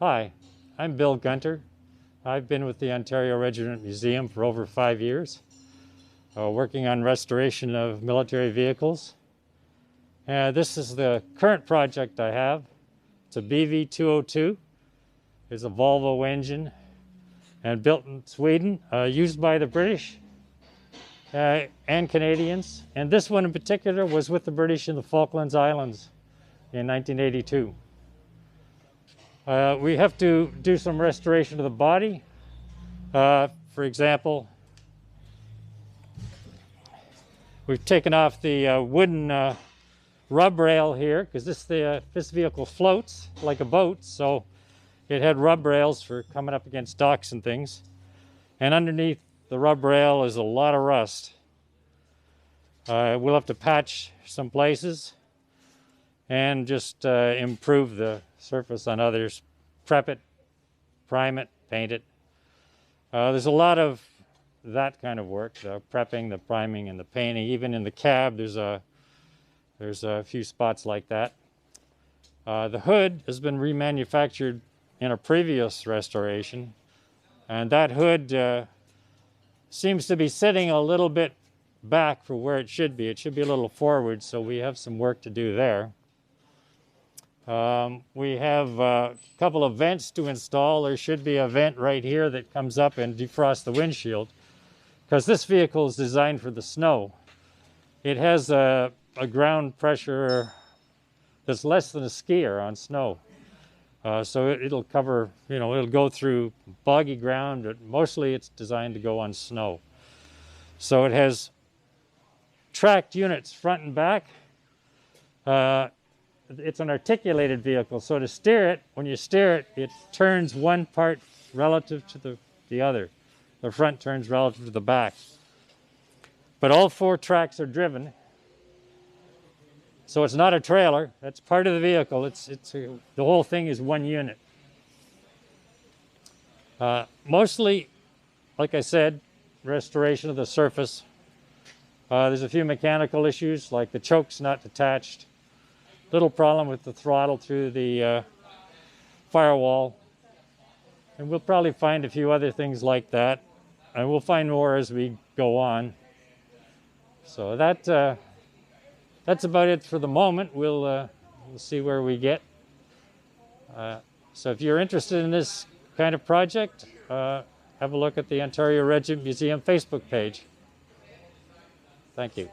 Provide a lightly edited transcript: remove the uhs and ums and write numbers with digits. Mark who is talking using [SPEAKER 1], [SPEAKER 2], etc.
[SPEAKER 1] Hi, I'm Bill Gunter. I've been with the Ontario Regiment Museum for over 5 years, working on restoration of military vehicles. This is the current project I have. It's a BV202. It's a Volvo engine and built in Sweden, used by the British and Canadians. And this one in particular was with the British in the Falklands Islands in 1982. We have to do some restoration of the body. For example, we've taken off the wooden rub rail here because this vehicle floats like a boat, so it had rub rails for coming up against docks and things. And underneath the rub rail is a lot of rust. We'll have to patch some places and just improve the surface on others, prep it, prime it, paint it. There's a lot of that kind of work, the prepping, the priming, and the painting. Even in the cab, there's a few spots like that. The hood has been remanufactured in a previous restoration, and that hood seems to be sitting a little bit back for where it should be. It should be a little forward, so we have some work to do there. We have a couple of vents to install. There should be a vent right here that comes up and defrosts the windshield, because this vehicle is designed for the snow. It has a ground pressure that's less than a skier on snow. So it'll cover, it'll go through boggy ground, but mostly it's designed to go on snow. So it has tracked units front and back. It's an articulated vehicle, so to steer it, when you steer it, it turns one part relative to the other. The front turns relative to the back. But all 4 tracks are driven, so it's not a trailer. That's part of the vehicle. The whole thing is one unit. Mostly, like I said, restoration of the surface. There's a few mechanical issues, like the choke's not attached. Little problem with the throttle through the firewall. And we'll probably find a few other things like that. And we'll find more as we go on. So that's about it for the moment. We'll see where we get. So if you're interested in this kind of project, have a look at the Ontario Regiment Museum Facebook page. Thank you.